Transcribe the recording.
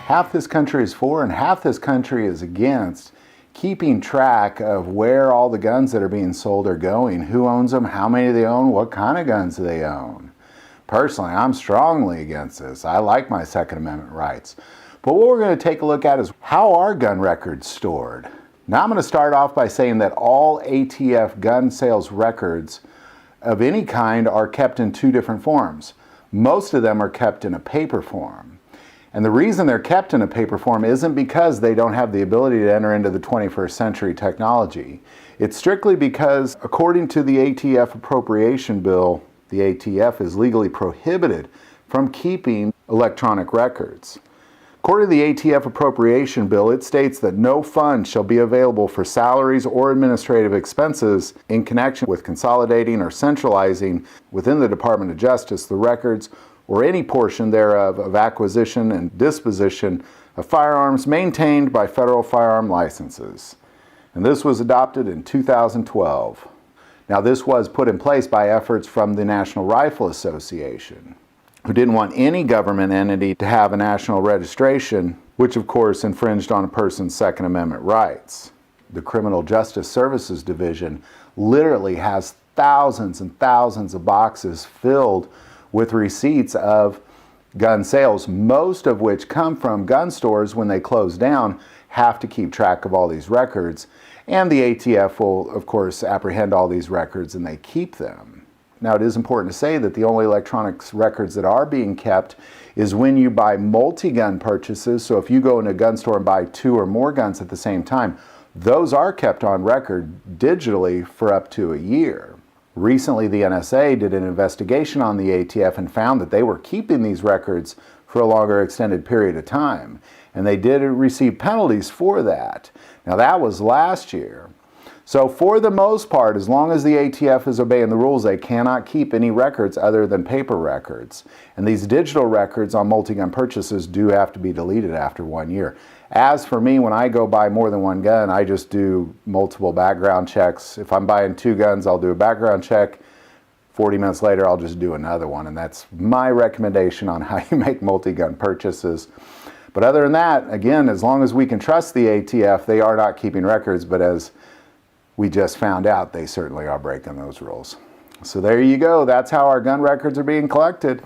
half this country is for and half this country is against keeping track of where all the guns that are being sold are going, who owns them, how many they own, what kind of guns they own. Personally, I'm strongly against this. I like my Second Amendment rights. But what we're going to take a look at is how are gun records stored? Now I'm going to start off by saying that all ATF gun sales records of any kind are kept in two different forms. Most of them are kept in a paper form. And the reason they're kept in a paper form isn't because they don't have the ability to enter into the 21st century technology. It's strictly because, according to the ATF appropriation bill, the ATF is legally prohibited from keeping electronic records. According to the ATF appropriation bill, it states that no fund shall be available for salaries or administrative expenses in connection with consolidating or centralizing within the Department of Justice the records or any portion thereof of acquisition and disposition of firearms maintained by federal firearm licenses. And this was adopted in 2012. Now, this was put in place by efforts from the National Rifle Association, who didn't want any government entity to have a national registration, which of course infringed on a person's Second Amendment rights. The Criminal Justice Services Division literally has thousands and thousands of boxes filled with receipts of gun sales, most of which come from gun stores when they close down, have to keep track of all these records. And the ATF will, of course, apprehend all these records and they keep them. Now, it is important to say that the only electronics records that are being kept is when you buy multi-gun purchases. So if you go in a gun store and buy 2 or more guns at the same time, those are kept on record digitally for up to a year. Recently, the NSA did an investigation on the ATF and found that they were keeping these records for a longer extended period of time. And they did receive penalties for that. Now, that was last year. So for the most part, as long as the ATF is obeying the rules, they cannot keep any records other than paper records. And these digital records on multi-gun purchases do have to be deleted after 1 year. As for me, when I go buy more than one gun, I just do multiple background checks. If I'm buying 2 guns, I'll do a background check. 40 minutes later, I'll just do another one. And that's my recommendation on how you make multi-gun purchases. But other than that, again, as long as we can trust the ATF, they are not keeping records. But as we just found out, they certainly are breaking those rules. So there you go. That's how our gun records are being collected.